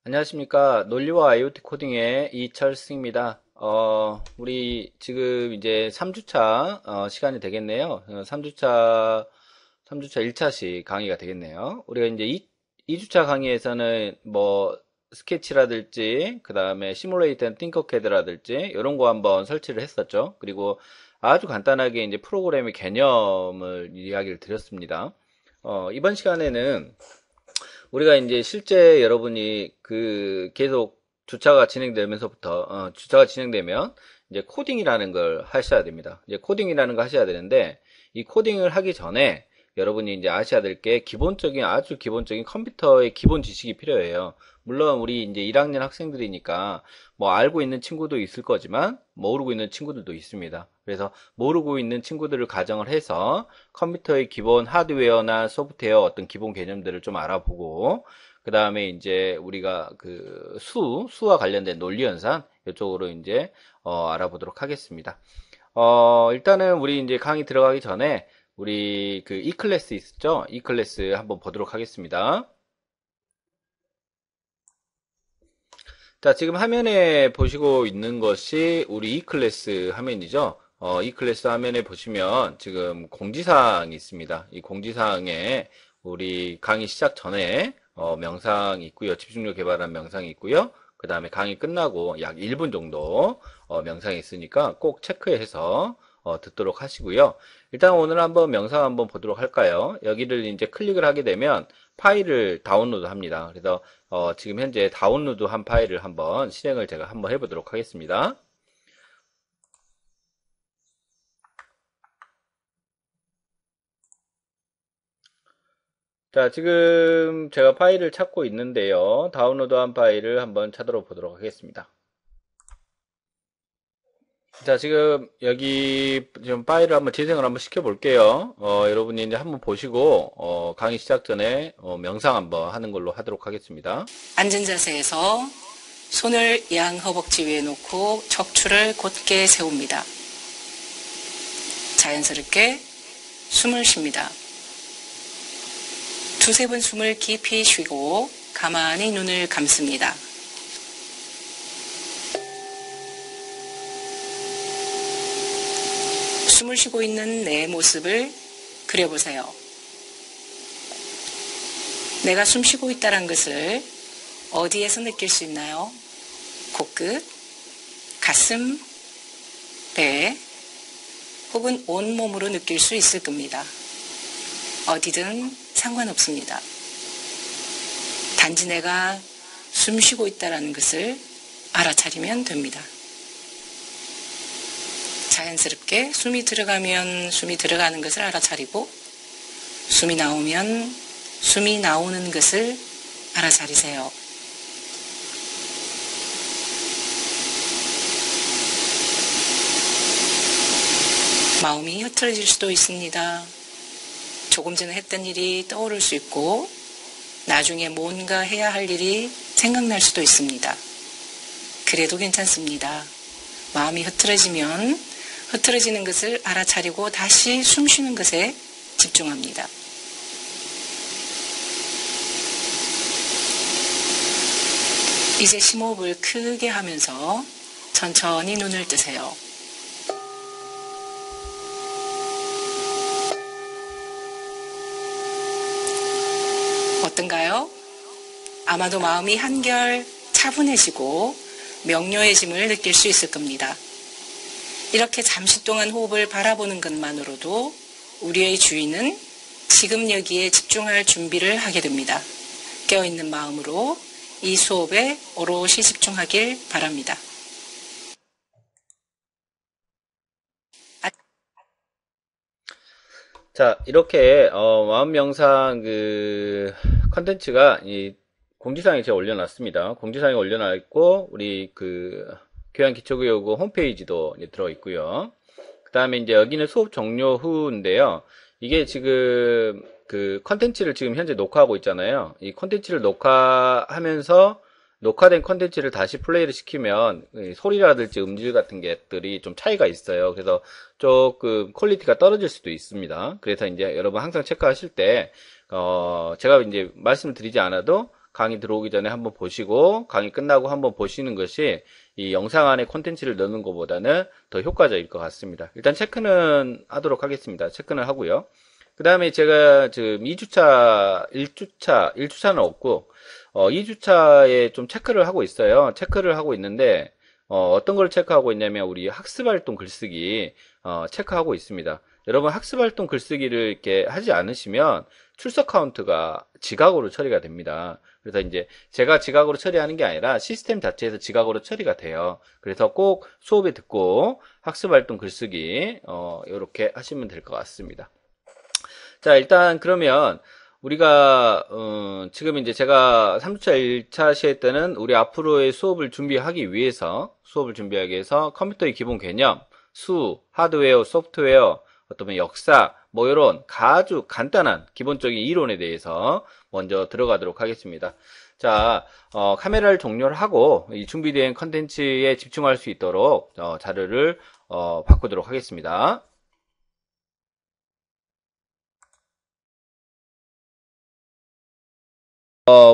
안녕하십니까. 논리와 IoT 코딩의 이철승입니다. 우리 지금 이제 3주차 시간이 되겠네요. 3주차 1차씩 강의가 되겠네요. 우리가 이제 2주차 강의에서는 뭐 스케치라든지 그 다음에 시뮬레이터 앤 띵커캐드라든지 이런 거 한번 설치를 했었죠. 그리고 아주 간단하게 이제 프로그램의 개념을 이야기를 드렸습니다. 이번 시간에는 우리가 이제 실제 여러분이 계속 주차가 진행되면 이제 코딩이라는 걸 하셔야 됩니다. 이제 코딩이라는 거 하셔야 되는데, 이 코딩을 하기 전에 여러분이 이제 아셔야 될 게 아주 기본적인 컴퓨터의 기본 지식이 필요해요. 물론 우리 이제 1학년 학생들이니까 뭐 알고 있는 친구도 있을 거지만 모르고 있는 친구들도 있습니다. 그래서 모르고 있는 친구들을 가정을 해서 컴퓨터의 기본 하드웨어나 소프트웨어 어떤 기본 개념들을 좀 알아보고, 그 다음에 이제 우리가 수와 관련된 논리 현상 이쪽으로 이제 알아보도록 하겠습니다. 일단은 우리 이제 강의 들어가기 전에 우리 E클래스 있었죠? E클래스 한번 보도록 하겠습니다. 자, 지금 화면에 보시고 있는 것이 우리 E클래스 화면이죠. E클래스 화면에 보시면 지금 공지사항이 있습니다. 이 공지사항에 우리 강의 시작 전에 명상이 있고요. 집중력 개발한 명상이 있고요. 그 다음에 강의 끝나고 약 1분 정도 명상이 있으니까 꼭 체크해서 듣도록 하시고요. 일단 오늘 한번 명상 한번 보도록 할까요? 여기를 이제 클릭을 하게 되면 파일을 다운로드 합니다. 그래서 지금 현재 다운로드 한 파일을 한번 실행을 제가 한번 해보도록 하겠습니다. 자, 지금 제가 파일을 찾고 있는데요. 다운로드한 파일을 한번 찾으러 보도록 하겠습니다. 자, 지금 여기 지금 파일을 한번 재생을 한번 시켜볼게요. 여러분이 이제 한번 보시고 강의 시작 전에 명상 한번 하는 걸로 하도록 하겠습니다. 앉은 자세에서 손을 양 허벅지 위에 놓고 척추를 곧게 세웁니다. 자연스럽게 숨을 쉽니다. 두세 번 숨을 깊이 쉬고 가만히 눈을 감습니다. 숨을 쉬고 있는 내 모습을 그려보세요. 내가 숨 쉬고 있다는 것을 어디에서 느낄 수 있나요? 코끝, 가슴, 배, 혹은 온몸으로 느낄 수 있을 겁니다. 어디든 상관없습니다. 단지 내가 숨 쉬고 있다는 것을 알아차리면 됩니다. 자연스럽게 숨이 들어가면 숨이 들어가는 것을 알아차리고, 숨이 나오면 숨이 나오는 것을 알아차리세요. 마음이 흐트러질 수도 있습니다. 조금 전에 했던 일이 떠오를 수 있고, 나중에 뭔가 해야 할 일이 생각날 수도 있습니다. 그래도 괜찮습니다. 마음이 흐트러지면 흐트러지는 것을 알아차리고 다시 숨 쉬는 것에 집중합니다. 이제 심호흡을 크게 하면서 천천히 눈을 뜨세요. 어떤가요? 아마도 마음이 한결 차분해지고 명료해짐을 느낄 수 있을 겁니다. 이렇게 잠시 동안 호흡을 바라보는 것만으로도 우리의 주인은 지금 여기에 집중할 준비를 하게 됩니다. 깨어있는 마음으로 이 수업에 오롯이 집중하길 바랍니다. 자, 이렇게 마음 명상 컨텐츠가 이 공지사항에 제가 올려놨습니다. 공지사항에 올려놨고 우리 교양 기초교육원 홈페이지도 이제 들어 있고요. 그 다음에 이제 여기는 수업 종료 후인데요. 이게 지금 컨텐츠를 지금 현재 녹화하고 있잖아요. 이 컨텐츠를 녹화된 컨텐츠를 다시 플레이를 시키면 소리라든지 음질 같은 것들이 좀 차이가 있어요. 그래서 조금 퀄리티가 떨어질 수도 있습니다. 그래서 이제 여러분 항상 체크하실 때 제가 이제 말씀을 드리지 않아도 강의 들어오기 전에 한번 보시고 강의 끝나고 한번 보시는 것이 이 영상 안에 콘텐츠를 넣는 것보다는 더 효과적일 것 같습니다. 일단 체크는 하도록 하겠습니다. 체크는 하고요. 그 다음에 제가 지금 1주차는 없고 2주차에 좀 체크를 하고 있어요. 체크를 하고 있는데 어떤 걸 체크하고 있냐면 우리 학습활동 글쓰기 체크하고 있습니다. 여러분 학습활동 글쓰기를 이렇게 하지 않으시면 출석 카운트가 지각으로 처리가 됩니다. 그래서 이제 제가 지각으로 처리하는 게 아니라 시스템 자체에서 지각으로 처리가 돼요. 그래서 꼭 수업에 듣고 학습활동 글쓰기 이렇게 하시면 될 것 같습니다. 자, 일단 그러면 우리가 지금 이제 제가 3주차 1차 시에 때는 우리 앞으로의 수업을 준비하기 위해서 컴퓨터의 기본 개념, 수, 하드웨어, 소프트웨어, 어떤 역사, 뭐 이런 아주 간단한 기본적인 이론에 대해서 먼저 들어가도록 하겠습니다. 자, 카메라를 종료를 하고 이 준비된 컨텐츠에 집중할 수 있도록 자료를 바꾸도록 하겠습니다.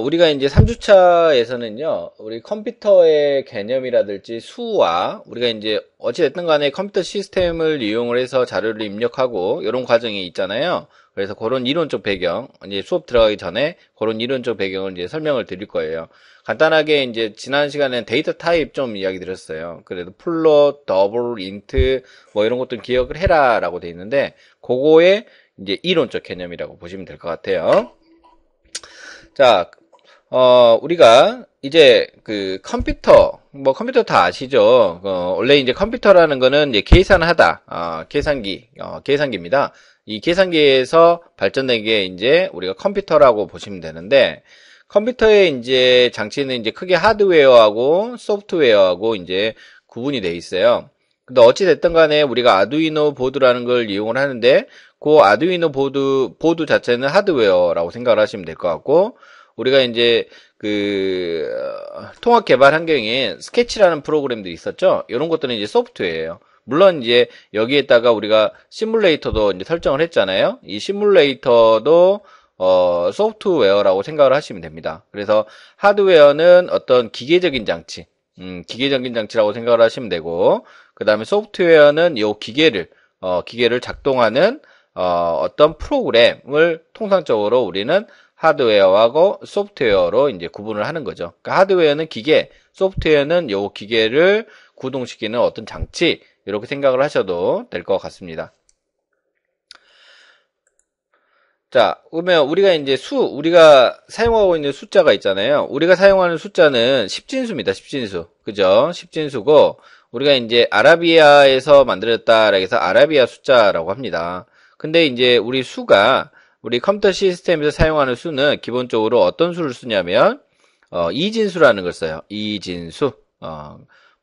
우리가 이제 3주차에서는요, 우리 컴퓨터의 개념이라든지 수와, 우리가 이제 어찌됐든 간에 컴퓨터 시스템을 이용을 해서 자료를 입력하고, 이런 과정이 있잖아요. 그래서 그런 이론적 배경, 이제 수업 들어가기 전에 그런 이론적 배경을 이제 설명을 드릴 거예요. 간단하게 이제 지난 시간에는 데이터 타입 좀 이야기 드렸어요. 그래도 플롯, 더블, 인트, 뭐 이런 것들 기억을 해라 라고 돼 있는데, 그거의 이제 이론적 개념이라고 보시면 될 것 같아요. 자, 우리가 이제 컴퓨터 다 아시죠? 원래 이제 컴퓨터라는 거는 이제 계산하다, 계산기입니다. 이 계산기에서 발전된 게 이제 우리가 컴퓨터라고 보시면 되는데, 컴퓨터의 이제 장치는 이제 크게 하드웨어하고 소프트웨어하고 이제 구분이 돼 있어요. 근데 어찌됐든 간에 우리가 아두이노 보드라는 걸 이용을 하는데, 그 아두이노 보드 자체는 하드웨어라고 생각을 하시면 될 것 같고, 우리가 이제 통합 개발 환경에 스케치라는 프로그램들이 있었죠. 이런 것들은 이제 소프트웨어예요. 물론 이제 여기에다가 우리가 시뮬레이터도 이제 설정을 했잖아요. 이 시뮬레이터도 소프트웨어라고 생각을 하시면 됩니다. 그래서 하드웨어는 어떤 기계적인 장치라고 생각을 하시면 되고, 그 다음에 소프트웨어는 이 기계를 작동하는 어떤 프로그램을 통상적으로 우리는 하드웨어하고 소프트웨어로 이제 구분을 하는 거죠. 그러니까 하드웨어는 기계, 소프트웨어는 요 기계를 구동시키는 어떤 장치, 이렇게 생각을 하셔도 될 것 같습니다. 자, 그러면 우리가 이제 우리가 사용하고 있는 숫자가 있잖아요. 우리가 사용하는 숫자는 10진수입니다. 10진수. 그죠? 10진수고, 우리가 이제 아라비아에서 만들어졌다라고 해서 아라비아 숫자라고 합니다. 근데 이제 우리 컴퓨터 시스템에서 사용하는 수는 기본적으로 어떤 수를 쓰냐면, 이진수라는 걸 써요. 이진수.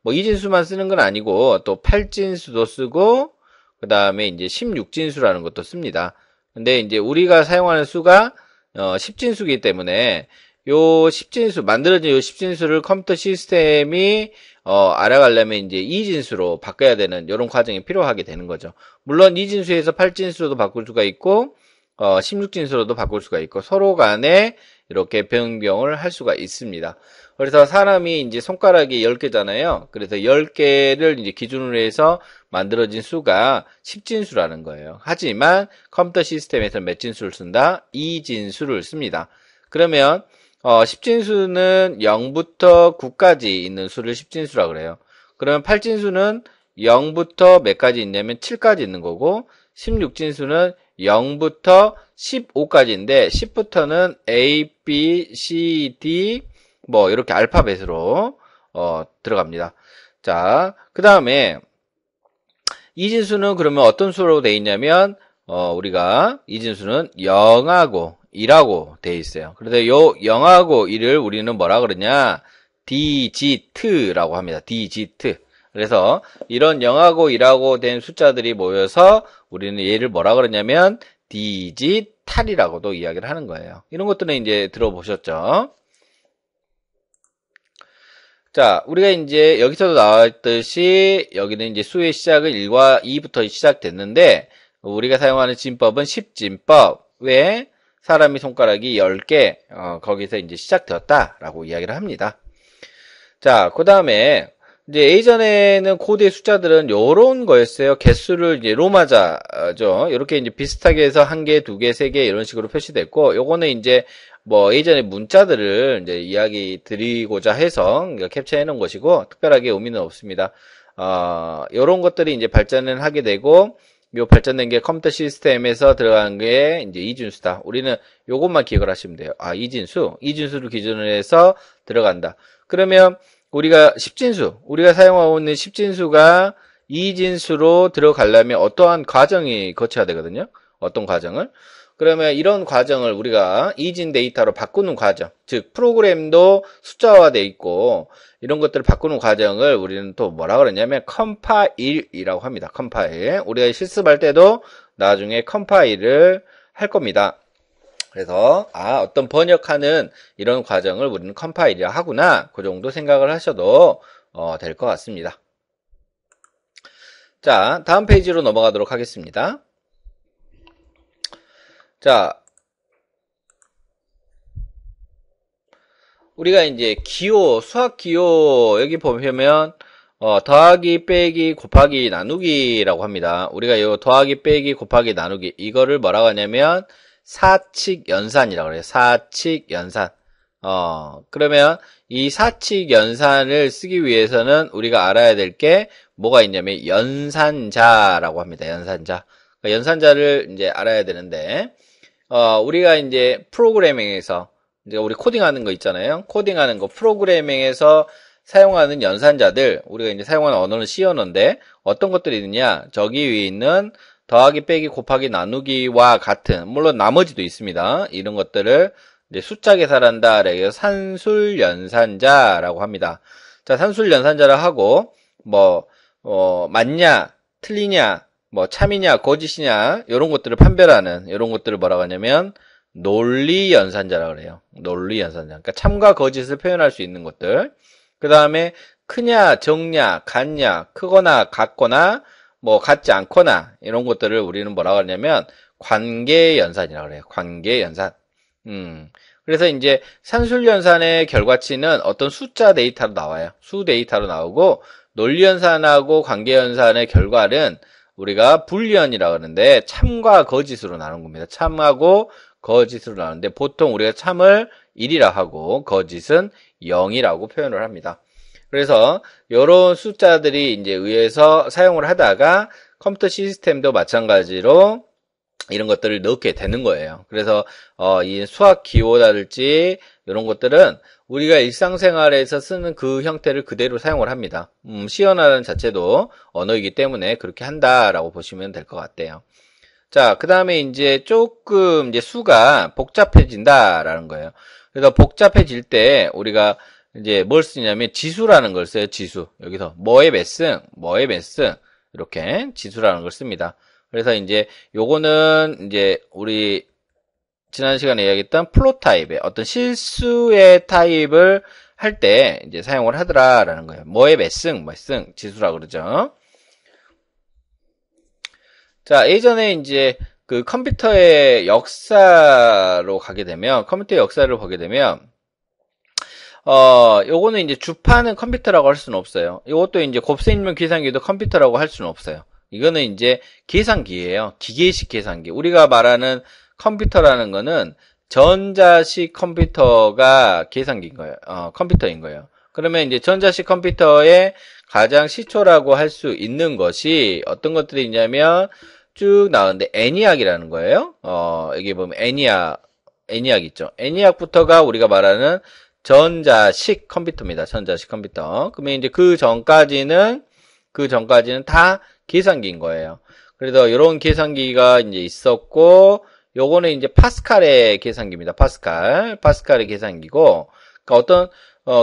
뭐 이진수만 쓰는 건 아니고, 또 8진수도 쓰고, 그 다음에 이제 16진수라는 것도 씁니다. 근데 이제 우리가 사용하는 수가 10진수이기 때문에 만들어진 요 10진수를 컴퓨터 시스템이 알아가려면 이제 2진수로 바꿔야 되는 이런 과정이 필요하게 되는 거죠. 물론 2진수에서 8진수로도 바꿀 수가 있고 16진수로도 바꿀 수가 있고 서로 간에 이렇게 변경을 할 수가 있습니다. 그래서 사람이 이제 손가락이 10개잖아요. 그래서 10개를 이제 기준으로 해서 만들어진 수가 10진수라는 거예요. 하지만 컴퓨터 시스템에서 몇 진수를 쓴다? 2진수를 씁니다. 그러면 10진수는 0부터 9까지 있는 수를 10진수라고 그래요. 그러면 8진수는 0부터 몇 가지 있냐면 7까지 있는 거고 16진수는 0부터 15까지인데 10부터는 A, B, C, D 뭐 이렇게 알파벳으로 들어갑니다. 자, 그 다음에 이진수는 그러면 어떤 수로 되어 있냐면 우리가 이진수는 0하고 1하고 되어 있어요. 그래서 요 0하고 1을 우리는 뭐라 그러냐? 디지트라고 합니다. 디지트. 그래서 이런 0하고 1하고 된 숫자들이 모여서 우리는 얘를 뭐라 그러냐면 디지탈이라고도 이야기를 하는 거예요. 이런 것들은 이제 들어보셨죠? 자, 우리가 이제 여기서도 나왔듯이 여기는 이제 수의 시작은 1과 2부터 시작됐는데 우리가 사용하는 진법은 10진법. 왜? 사람의 손가락이 10개, 거기서 이제 시작되었다라고 이야기를 합니다. 자, 그 다음에, 이제 예전에는 코드의 숫자들은 요런 거였어요. 개수를 이제 로마자죠. 이렇게 이제 비슷하게 해서 1개, 2개, 3개 이런 식으로 표시됐고, 요거는 이제 뭐 예전에 문자들을 이제 이야기 드리고자 해서 캡처해 놓은 것이고, 특별하게 의미는 없습니다. 요런 것들이 이제 발전을 하게 되고, 요 발전된 게 컴퓨터 시스템에서 들어간 게 이제 이진수다. 우리는 요것만 기억을 하시면 돼요. 이진수를 기준으로 해서 들어간다. 그러면 우리가 우리가 사용하고 있는 10진수가 이진수로 들어가려면 어떠한 과정이 거쳐야 되거든요. 어떤 과정을. 그러면 이런 과정을 우리가 이진 데이터로 바꾸는 과정, 즉 프로그램도 숫자화되어 있고 이런 것들을 바꾸는 과정을 우리는 또 뭐라 그러냐면 컴파일이라고 합니다. 컴파일. 우리가 실습할 때도 나중에 컴파일을 할 겁니다. 그래서 어떤 번역하는 이런 과정을 우리는 컴파일이라 하구나, 그 정도 생각을 하셔도 될 것 같습니다. 자, 다음 페이지로 넘어가도록 하겠습니다. 자, 우리가 이제 기호, 수학 기호 여기 보면 더하기, 빼기, 곱하기, 나누기라고 합니다. 우리가 이 더하기, 빼기, 곱하기, 나누기 이거를 뭐라고 하냐면 사칙연산이라고 그래요. 사칙연산. 그러면 이 사칙연산을 쓰기 위해서는 우리가 알아야 될 게 뭐가 있냐면 연산자라고 합니다. 연산자. 그러니까 연산자를 이제 알아야 되는데, 우리가 이제 프로그래밍에서 이제 우리 코딩하는 거 있잖아요. 코딩하는 거 프로그래밍에서 사용하는 연산자들, 우리가 이제 사용하는 언어는 C 언어인데 어떤 것들이 있느냐? 저기 위에 있는 더하기, 빼기, 곱하기, 나누기와 같은, 물론 나머지도 있습니다. 이런 것들을 이제 숫자 계산한다. 그래서 산술연산자라고 합니다. 자, 산술연산자라 하고 맞냐, 틀리냐, 참이냐, 거짓이냐 이런 것들을 판별하는 이런 것들을 뭐라고 하냐면 논리연산자라고 그래요. 논리연산자. 그러니까 참과 거짓을 표현할 수 있는 것들. 그 다음에 크냐, 적냐, 같냐, 크거나 같거나 같지 않거나 이런 것들을 우리는 뭐라고 하냐면 관계연산이라고 그래요. 관계연산. 그래서 이제 산술연산의 결과치는 어떤 숫자 데이터로 나와요. 수 데이터로 나오고, 논리연산하고 관계연산의 결과는 우리가 불리언이라고 하는데 참과 거짓으로 나눈 겁니다. 참하고 거짓으로 나누는데 보통 우리가 참을 1이라 하고 거짓은 0이라고 표현을 합니다. 그래서 이런 숫자들이 이제 의해서 사용을 하다가 컴퓨터 시스템도 마찬가지로 이런 것들을 넣게 되는 거예요. 그래서 이 수학 기호랄지 이런 것들은 우리가 일상생활에서 쓰는 그 형태를 그대로 사용을 합니다. C 언어라는 자체도 언어이기 때문에 그렇게 한다라고 보시면 될 것 같아요. 자, 그 다음에 이제 조금 이제 수가 복잡해진다라는 거예요. 그래서 복잡해질 때 우리가 이제 뭘 쓰냐면 지수라는 걸 써요. 지수. 여기서 뭐의 몇 승, 이렇게 지수라는 걸 씁니다. 그래서 이제 요거는 이제 우리 지난 시간에 이야기했던 플롯 타입의 어떤 실수의 타입을 할 때 이제 사용을 하더라라는 거예요. 뭐의 몇 승, 지수라고 그러죠. 자, 예전에 이제 그 컴퓨터의 역사로 가게 되면, 컴퓨터의 역사를 보게 되면, 요거는 이제 주파는 컴퓨터라고 할 수는 없어요. 요것도 이제 곱셈인면 계산기도 컴퓨터라고 할 수는 없어요. 이거는 이제 계산기예요. 기계식 계산기. 우리가 말하는 컴퓨터라는 거는 전자식 컴퓨터가 계산기인 거예요. 컴퓨터인 거예요. 그러면 이제 전자식 컴퓨터의 가장 시초라고 할 수 있는 것이 어떤 것들이 있냐면 쭉 나오는데 애니악이라는 거예요. 여기 보면 애니악 있죠. 애니악부터가 우리가 말하는 전자식 컴퓨터입니다. 전자식 컴퓨터. 그러면 이제 그 전까지는 다 계산기인 거예요. 그래서 이런 계산기가 이제 있었고, 요거는 이제 파스칼의 계산기입니다. 파스칼의 계산기고, 그러니까 어떤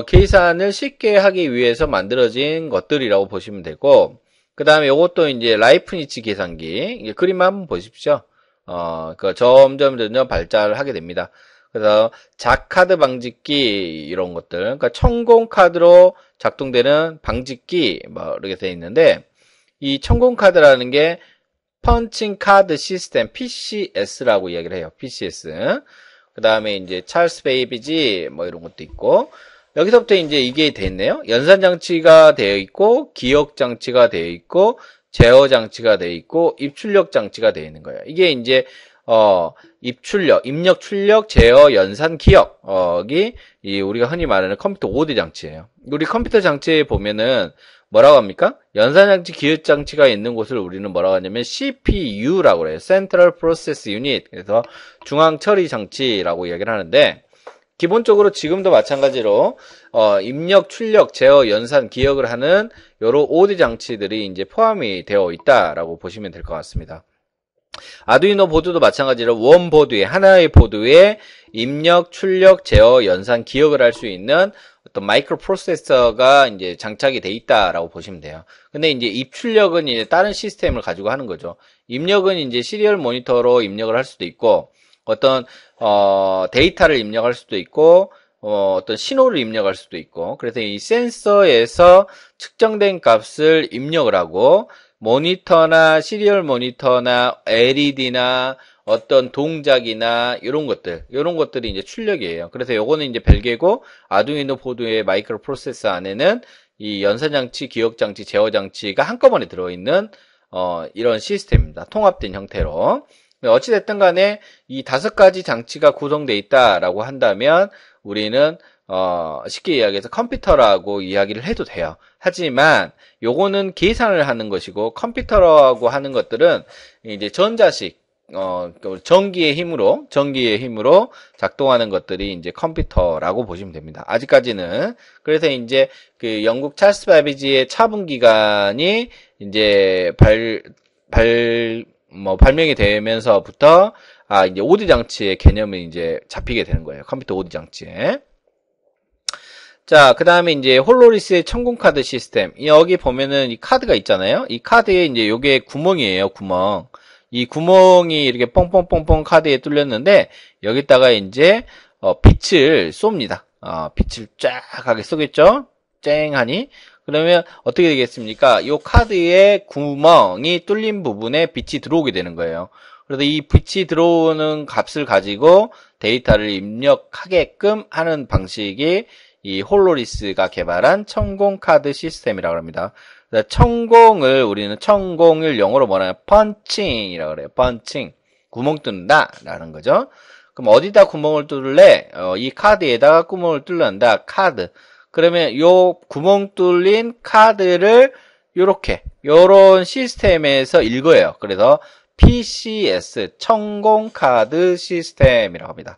계산을 쉽게 하기 위해서 만들어진 것들이라고 보시면 되고, 그 다음에 요것도 이제 라이프니츠 계산기. 이게 그림 한번 보십시오. 그 점점 발달을 하게 됩니다. 그래서 작카드 방짓기 이런 것들, 그러니까 천공 카드로 작동되는 방짓기 이렇게 되어 있는데, 이 천공 카드라는 게 펀칭 카드 시스템 PCS라고 이야기를 해요. PCS. 그 다음에 이제 찰스 베이비지 뭐 이런 것도 있고, 여기서부터 이제 이게 돼 있네요. 연산 장치가 되어 있고, 기억 장치가 되어 있고, 제어 장치가 되어 있고, 입출력 장치가 되어 있는 거예요. 이게 이제 입력, 출력, 제어, 연산, 기억이 우리가 흔히 말하는 컴퓨터 5대 장치예요. 우리 컴퓨터 장치에 보면은 뭐라고 합니까? 연산 장치, 기억 장치가 있는 곳을 우리는 뭐라고 하냐면 CPU라고 해요. Central Process Unit. 그래서 중앙 처리 장치라고 이야기를 하는데, 기본적으로 지금도 마찬가지로 입력, 출력, 제어, 연산, 기억을 하는 여러 5대 장치들이 이제 포함이 되어 있다라고 보시면 될 것 같습니다. 아두이노 보드도 마찬가지로 원 보드에, 하나의 보드에 입력, 출력, 제어, 연산, 기억을 할 수 있는 어떤 마이크로 프로세서가 이제 장착이 돼 있다라고 보시면 돼요. 근데 이제 입출력은 이제 다른 시스템을 가지고 하는 거죠. 입력은 이제 시리얼 모니터로 입력을 할 수도 있고, 어떤 데이터를 입력할 수도 있고, 어떤 신호를 입력할 수도 있고, 그래서 이 센서에서 측정된 값을 입력을 하고, 모니터나 시리얼 모니터나 LED나 어떤 동작이나 이런 것들이 이제 출력이에요. 그래서 요거는 이제 별개고, 아두이노 보드의 마이크로 프로세서 안에는 이 연산장치, 기억장치, 제어장치가 한꺼번에 들어있는 이런 시스템입니다. 통합된 형태로. 어찌됐든 간에 이 5가지 장치가 구성되어 있다라고 한다면 우리는 쉽게 이야기해서 컴퓨터라고 이야기를 해도 돼요. 하지만 요거는 계산을 하는 것이고, 컴퓨터라고 하는 것들은 이제 전자식 전기의 힘으로 작동하는 것들이 이제 컴퓨터라고 보시면 됩니다. 아직까지는. 그래서 이제 그 영국 찰스 베이비지의 차분기관이 이제 발명이 되면서부터 이제 5대 장치의 개념이 이제 잡히게 되는 거예요. 컴퓨터 5대 장치에. 자, 그 다음에 이제 홀로리스의 천공카드 시스템. 여기 보면은 이 카드가 있잖아요. 이 카드에 이제 요게 구멍이에요, 구멍. 이 구멍이 이렇게 뻥뻥뻥뻥 카드에 뚫렸는데, 여기다가 이제, 빛을 쏩니다. 빛을 쫙 하게 쏘겠죠? 쨍하니. 그러면 어떻게 되겠습니까? 요 카드의 구멍이 뚫린 부분에 빛이 들어오게 되는 거예요. 그래서 이 빛이 들어오는 값을 가지고 데이터를 입력하게끔 하는 방식이 이 홀로리스가 개발한 천공카드 시스템이라고 합니다. 우리는 천공을 영어로 뭐냐면 펀칭이라고 그래요. 펀칭. 구멍 뚫는다 라는 거죠. 그럼 어디다 구멍을 뚫을래? 이 카드에다가 구멍을 뚫는다. 카드. 그러면 요 구멍 뚫린 카드를 요런 시스템에서 읽어요. 그래서 PCS, 천공카드 시스템이라고 합니다.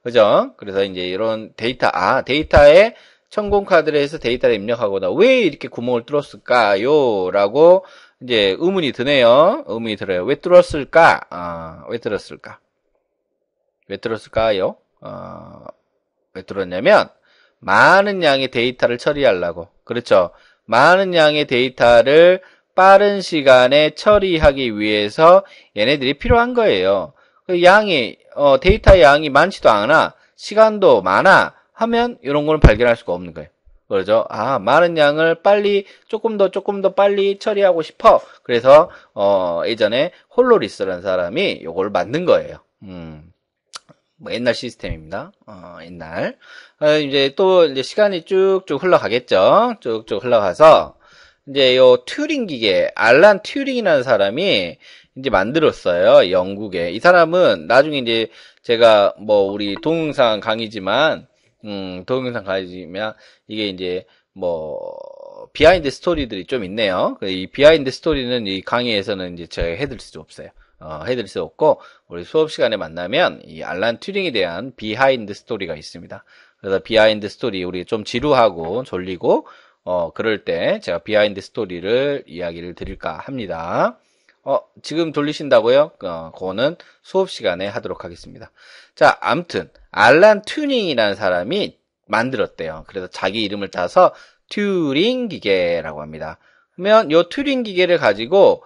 그죠? 그래서 이제 이런 데이터에 천공카드를 해서 데이터를 입력하거나 왜 이렇게 구멍을 뚫었을까요? 라고 이제 의문이 드네요. 의문이 들어요. 왜 뚫었을까? 왜 뚫었을까요? 왜 뚫었냐면, 많은 양의 데이터를 처리하려고. 그렇죠. 많은 양의 데이터를 빠른 시간에 처리하기 위해서 얘네들이 필요한 거예요. 그 데이터 양이 많지도 않아, 시간도 많아 하면 이런 거는 발견할 수가 없는 거예요. 그러죠. 많은 양을 조금 더 빨리 처리하고 싶어. 그래서 예전에 홀로리스라는 사람이 이걸 만든 거예요. 옛날 시스템입니다. 옛날. 이제 시간이 쭉쭉 흘러가겠죠. 쭉쭉 흘러가서, 이제 튜링 기계, 알란 튜링이라는 사람이 이제 만들었어요. 영국에. 이 사람은 나중에 이제 제가 우리 동영상 강의지만, 이게 이제 비하인드 스토리들이 좀 있네요. 이 비하인드 스토리는 이 강의에서는 이제 제가 해드릴 수 없어요. 해드릴 수 없고, 우리 수업 시간에 만나면 이 알란 튜링에 대한 비하인드 스토리가 있습니다. 그래서 비하인드 스토리, 우리 좀 지루하고 졸리고, 그럴 때 제가 비하인드 스토리를 이야기를 드릴까 합니다. 지금 돌리신다고요? 그거는 수업 시간에 하도록 하겠습니다. 자, 아무튼, 알란 튜링이라는 사람이 만들었대요. 그래서 자기 이름을 따서 튜링 기계라고 합니다. 그러면 이 튜링 기계를 가지고,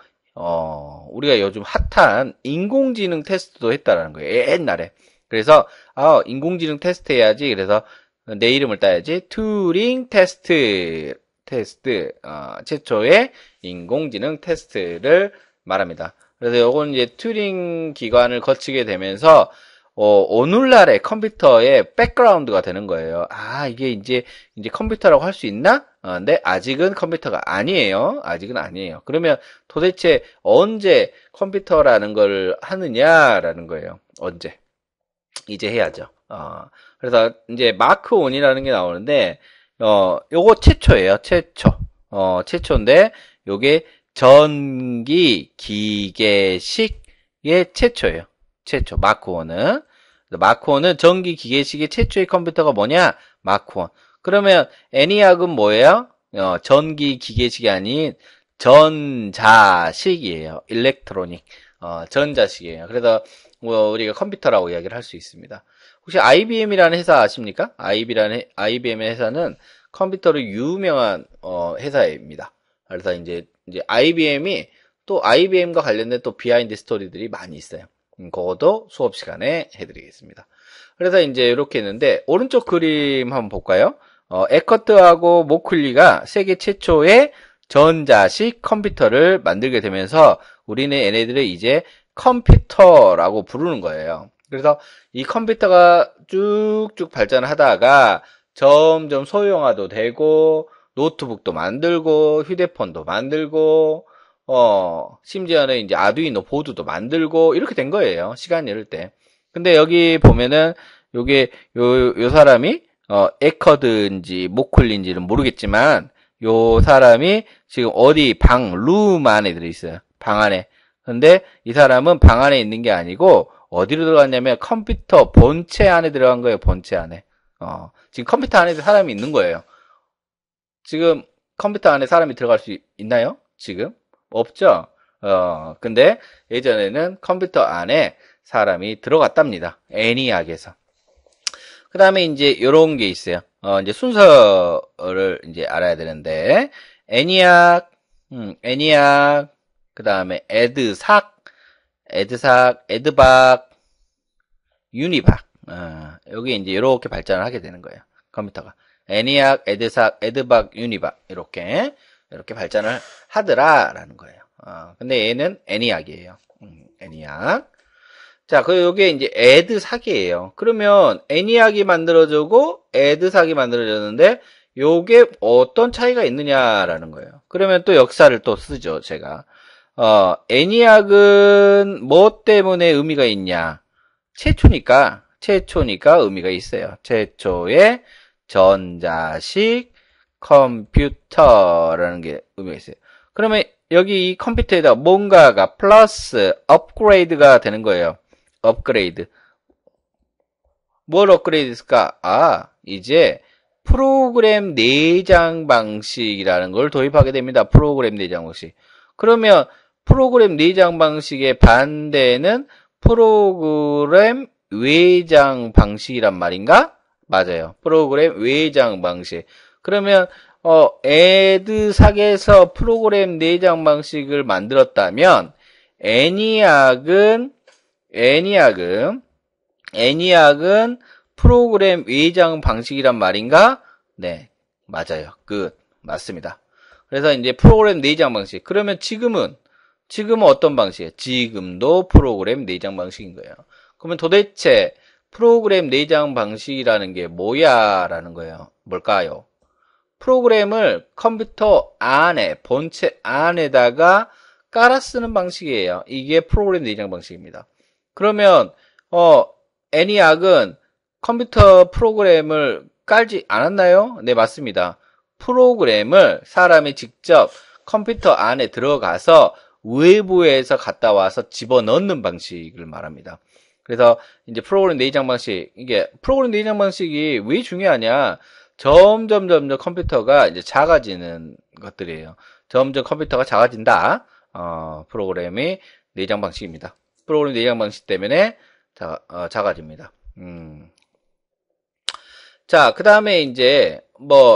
우리가 요즘 핫한 인공지능 테스트도 했다라는 거예요. 옛날에. 그래서, 인공지능 테스트 해야지. 그래서 내 이름을 따야지. 튜링 테스트, 최초의 인공지능 테스트를 말합니다. 그래서 요건 이제 튜링 기관을 거치게 되면서 오늘날의 컴퓨터의 백그라운드가 되는 거예요. 아, 이게 이제 컴퓨터라고 할 수 있나? 근데 아직은 컴퓨터가 아니에요. 아직은 아니에요. 그러면 도대체 언제 컴퓨터라는 걸 하느냐라는 거예요. 언제? 이제 해야죠. 그래서 이제 마크 1이라는 게 나오는데, 요거 최초예요. 최초인데, 요게 전기 기계식의 최초예요. 최초, 마크 1은. 마크 1은 전기 기계식의 최초의 컴퓨터가 뭐냐? 마크 1. 그러면 애니악은 뭐예요? 전기 기계식이 아닌 전자식이에요. 일렉트로닉. 전자식이에요. 그래서 우리가 컴퓨터라고 이야기를 할 수 있습니다. 혹시 IBM이라는 회사 아십니까? IBM의 회사는 컴퓨터로 유명한 회사입니다. 그래서 이제 IBM이 또 IBM과 관련된 또 비하인드 스토리들이 많이 있어요. 그것도 수업 시간에 해드리겠습니다. 그래서 이제 이렇게 했는데 오른쪽 그림 한번 볼까요? 에커트하고 모클리가 세계 최초의 전자식 컴퓨터를 만들게 되면서 우리는 얘네들을 이제 컴퓨터라고 부르는 거예요. 그래서 이 컴퓨터가 쭉쭉 발전하다가 점점 소형화도 되고 노트북도 만들고 휴대폰도 만들고 심지어는 이제 아두이노 보드도 만들고 이렇게 된 거예요. 시간 이럴 때. 근데 여기 보면은 요게 요 사람이 에커드인지 모클리인지는 모르겠지만 요 사람이 지금 어디 룸 안에 들어있어요. 방 안에. 근데 이 사람은 방 안에 있는 게 아니고 어디로 들어갔냐면 컴퓨터 본체 안에 들어간 거예요. 본체 안에. 지금 컴퓨터 안에 사람이 있는 거예요. 지금 컴퓨터 안에 사람이 들어갈 수 있나요? 지금? 없죠? 근데 예전에는 컴퓨터 안에 사람이 들어갔답니다. 애니악에서. 그 다음에 이제 요런 게 있어요. 이제 순서를 이제 알아야 되는데, 애니악, 그 다음에 에드삭, 에드박, 유니박. 여기 이제 이렇게 발전을 하게 되는 거예요. 컴퓨터가. 애니악, 에드삭, 에드박, 유니박. 이렇게 발전을 하더라라는 거예요. 근데 얘는 애니악이에요. 애니악. 자, 요게 이제 에드삭이에요. 그러면 애니악이 만들어지고 에드삭이 만들어졌는데 요게 어떤 차이가 있느냐라는 거예요. 그러면 또 역사를 또 쓰죠, 제가. 애니악은 뭐 때문에 의미가 있냐? 최초니까 의미가 있어요. 최초의 전자식 컴퓨터라는 게 의미가 있어요. 그러면 여기 이 컴퓨터에다 뭔가가 플러스 업그레이드가 되는 거예요. 업그레이드. 뭘 업그레이드 했을까? 이제 프로그램 내장 방식이라는 걸 도입하게 됩니다. 프로그램 내장 방식. 그러면 프로그램 내장 방식의 반대는 프로그램 외장 방식이란 말인가? 맞아요. 프로그램 외장 방식. 그러면 에드삭에서 프로그램 내장 방식을 만들었다면 애니악은 프로그램 외장 방식이란 말인가? 네, 맞아요. 끝. 맞습니다. 그래서 이제 프로그램 내장 방식. 그러면 지금은 어떤 방식이에요? 지금도 프로그램 내장 방식인 거예요. 그러면 도대체 프로그램 내장 방식이라는 게 뭐야라는 거예요. 뭘까요? 프로그램을 컴퓨터 안에, 본체 안에다가 깔아 쓰는 방식이에요. 이게 프로그램 내장 방식입니다. 그러면 애니악은 컴퓨터 프로그램을 깔지 않았나요? 네, 맞습니다. 프로그램을 사람이 직접 컴퓨터 안에 들어가서 외부에서 갔다 와서 집어넣는 방식을 말합니다. 그래서 이제 프로그램 내장 방식, 이게 프로그램 내장 방식이 왜 중요하냐? 점점 컴퓨터가 이제 작아지는 것들이에요. 점점 컴퓨터가 작아진다. 프로그램이 내장 방식입니다. 프로그램 내장 방식 때문에 작아집니다. 자, 그 다음에 이제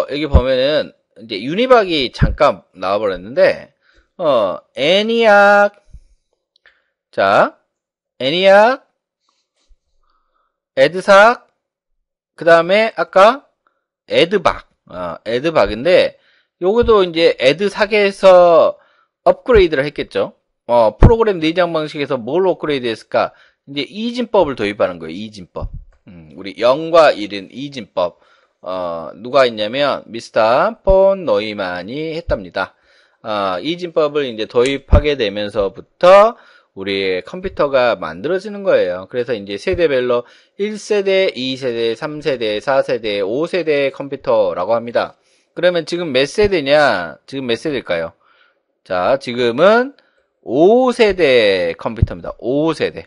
여기 보면은 이제 유니박이 잠깐 나와버렸는데 애니악, 에드삭, 그 다음에 아까 에드박인데 요것도 이제 에드삭에서 업그레이드를 했겠죠. 프로그램 내장 방식에서 뭘 업그레이드 했을까? 이제 이진법을 도입하는 거예요. 이진법. 우리 0과 1은 이진법. 누가 했냐면 미스터 폰 노이만이 했답니다. 이진법을 이제 도입하게 되면서부터 우리 컴퓨터가 만들어지는 거예요. 그래서 이제 세대별로 1세대, 2세대, 3세대, 4세대, 5세대 컴퓨터라고 합니다. 그러면 지금 몇 세대냐? 지금 몇 세대일까요? 자, 지금은 5세대 컴퓨터입니다. 5세대.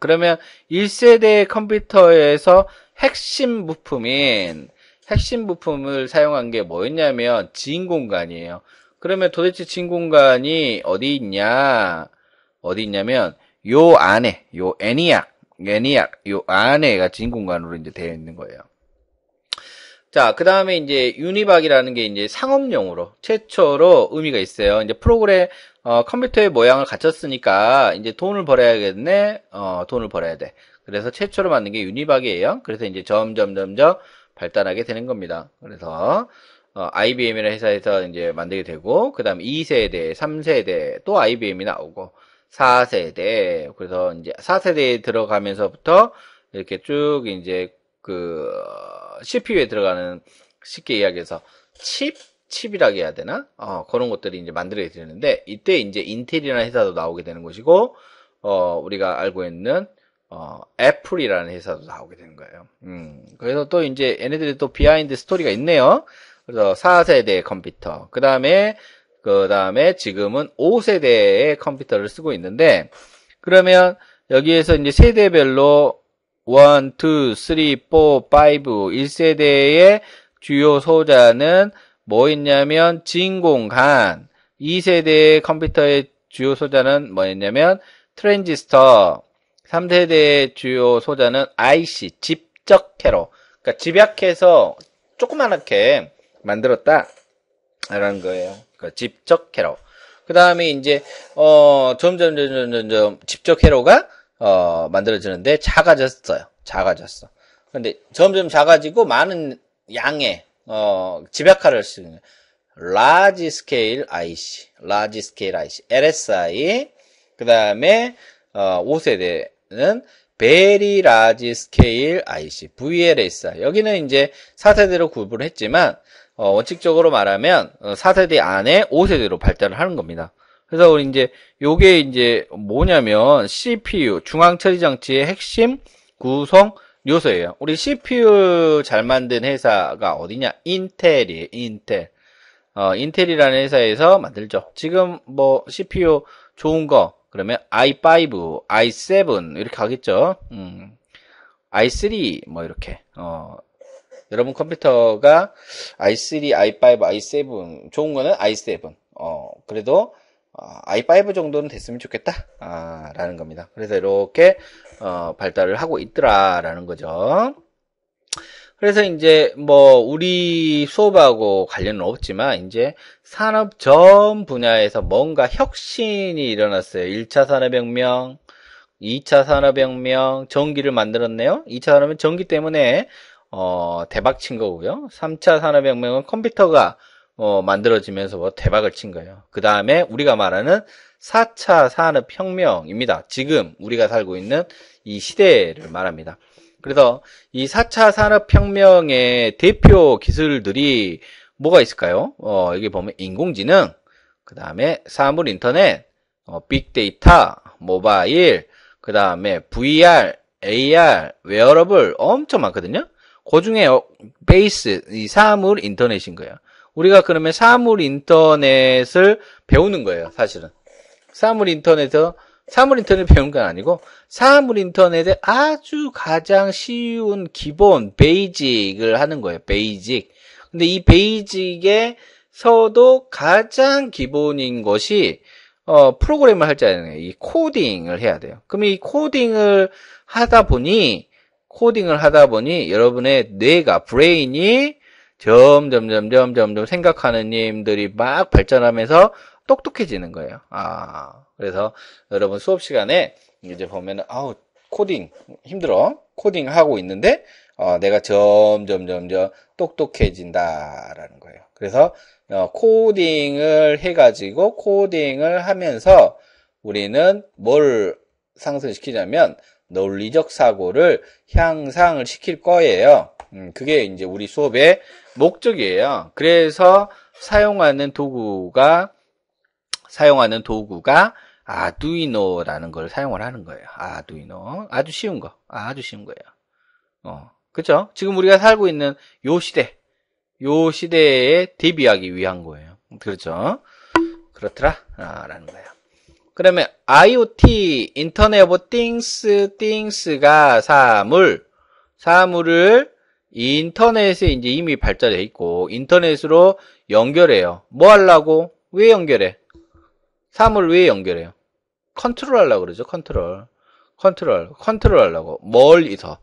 그러면 1세대 컴퓨터에서 핵심 부품을 사용한 게 뭐였냐면 진공관이에요. 그러면 도대체 진공관이 어디 있냐면 요 안에 요 애니악 요 안에가 진공관으로 이제 되어 있는 거예요. 자, 그 다음에 이제 유니박이라는 게 이제 상업용으로 최초로 의미가 있어요. 이제 프로그램 컴퓨터의 모양을 갖췄으니까 이제 돈을 벌어야겠네. 돈을 벌어야 돼. 그래서 최초로 만든 게 유니박이에요. 그래서 이제 점점 발달하게 되는 겁니다. 그래서 IBM이라는 회사에서 이제 만들게 되고, 그 다음 2세대, 3세대, 또 IBM이 나오고, 4세대, 그래서 이제 4세대에 들어가면서부터 이렇게 쭉 이제 CPU에 들어가는, 쉽게 이야기해서 칩이라고 해야 되나? 그런 것들이 이제 만들어야 되는데, 이때 이제 인텔이라는 회사도 나오게 되는 것이고, 우리가 알고 있는 애플이라는 회사도 나오게 되는 거예요. 그래서 또 이제 얘네들이 또 비하인드 스토리가 있네요. 그래서 4세대 컴퓨터. 그 다음에 지금은 5세대의 컴퓨터를 쓰고 있는데, 그러면 여기에서 이제 세대별로 1, 2, 3, 4, 5, 1세대의 주요 소자는 뭐 있냐면 진공관, 2세대의 컴퓨터의 주요 소자는 뭐였냐면 트랜지스터, 3세대의 주요 소자는 IC, 집적회로. 그러니까 집약해서 조그맣게 만들었다라는 거예요. 그러니까 집적회로. 그 다음에 이제 점점 집적회로가 만들어지는데 작아졌어요. 근데 점점 작아지고 많은 양의 집약화를 쓰는 large scale IC, LSI. 그 다음에 5세대는 Very Large Scale IC, VLSI. 여기는 이제 4세대로 구분을 했지만 원칙적으로 말하면 4세대 안에 5세대로 발달을 하는 겁니다. 그래서 우리 이제 요게 이제 뭐냐면 CPU, 중앙처리장치의 핵심 구성 요소예요. 우리 CPU 잘 만든 회사가 어디냐? 인텔이에요. 인텔이라는 회사에서 만들죠. 지금 뭐 CPU 좋은 거 그러면 i5, i7 이렇게 가겠죠. i3 뭐 이렇게. 여러분 컴퓨터가 i3, i5, i7 좋은 거는 i7. 그래도 i5 정도는 됐으면 좋겠다. 라는 겁니다. 그래서 이렇게 발달을 하고 있더라라는 거죠. 그래서 이제 뭐 우리 수업하고 관련은 없지만 이제 산업 전 분야에서 뭔가 혁신이 일어났어요. 1차 산업혁명, 2차 산업혁명, 전기를 만들었네요. 2차 산업은 전기 때문에 대박 친 거고요. 3차 산업혁명은 컴퓨터가 만들어지면서 대박을 친 거예요. 그 다음에 우리가 말하는 4차 산업혁명입니다. 지금 우리가 살고 있는 이 시대를 말합니다. 그래서 이 4차 산업혁명의 대표 기술들이 뭐가 있을까요? 여기 보면 인공지능, 그 다음에 사물 인터넷, 빅데이터, 모바일, 그 다음에 VR, AR, 웨어러블 엄청 많거든요. 그 중에 베이스, 이 사물 인터넷인 거예요. 우리가 그러면 사물 인터넷을 배우는 거예요, 사실은. 사물 인터넷 배우는 건 아니고, 사물 인터넷의 아주 가장 쉬운 기본, 베이직을 하는 거예요, 베이직. 근데 이 베이직에서도 가장 기본인 것이, 프로그램을 할 줄 아는 이 코딩을 해야 돼요. 그럼 이 코딩을 하다 보니 여러분의 뇌가, 브레인이 점점 생각하는 님들이 막 발전하면서 똑똑해지는 거예요. 그래서 여러분 수업 시간에 이제 보면은 코딩 힘들어. 코딩 하고 있는데 내가 점점 똑똑해진다라는 거예요. 그래서 코딩을 해가지고 코딩을 하면서 우리는 뭘 상승시키냐면 논리적 사고를 향상을 시킬 거예요. 그게 이제 우리 수업의 목적이에요. 그래서 사용하는 도구가 아두이노라는 걸 사용을 하는 거예요. 아두이노. 아주 쉬운 거예요. 그쵸? 지금 우리가 살고 있는 요 시대에 대비하기 위한 거예요. 그렇죠? 그렇더라? 라는 거예요. 그러면 IoT, 인터넷 오브 띵스가 사물을 인터넷에 이제 이미 발달해 있고 인터넷으로 연결해요. 뭐 하려고? 왜 연결해? 사물을 왜 연결해요? 컨트롤 하려고 그러죠. 컨트롤 하려고. 멀리서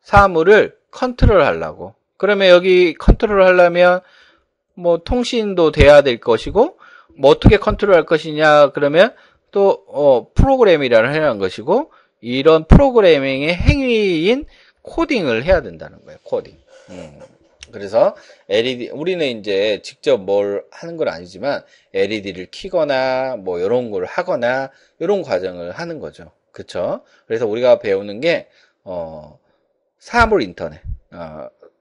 사물을 컨트롤 하려고. 그러면 여기 컨트롤 하려면 뭐 통신도 돼야 될 것이고 뭐 어떻게 컨트롤할 것이냐 그러면 또 프로그램이라는 해야 하는 것이고 이런 프로그래밍의 행위인 코딩을 해야 된다는 거예요. 코딩. 그래서 LED 우리는 이제 직접 뭘 하는 건 아니지만 LED를 켜거나 뭐 이런 걸 하거나 이런 과정을 하는 거죠. 그렇죠? 그래서 우리가 배우는 게 사물 인터넷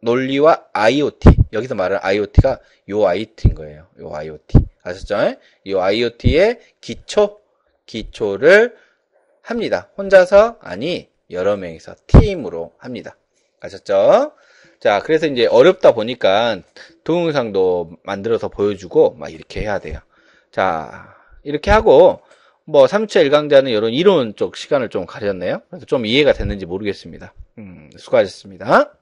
논리와 IoT 여기서 말하는 IoT가 요 IoT인 거예요. 요 IoT 아셨죠? 이 IoT의 기초를 합니다. 혼자서 아니 여러 명이서 팀으로 합니다. 아셨죠? 자, 그래서 이제 어렵다 보니까 동영상도 만들어서 보여주고 막 이렇게 해야 돼요. 자, 이렇게 하고 뭐 3차 1강자는 이런 이론 쪽 시간을 좀 가졌네요. 그래서 좀 이해가 됐는지 모르겠습니다. 수고하셨습니다.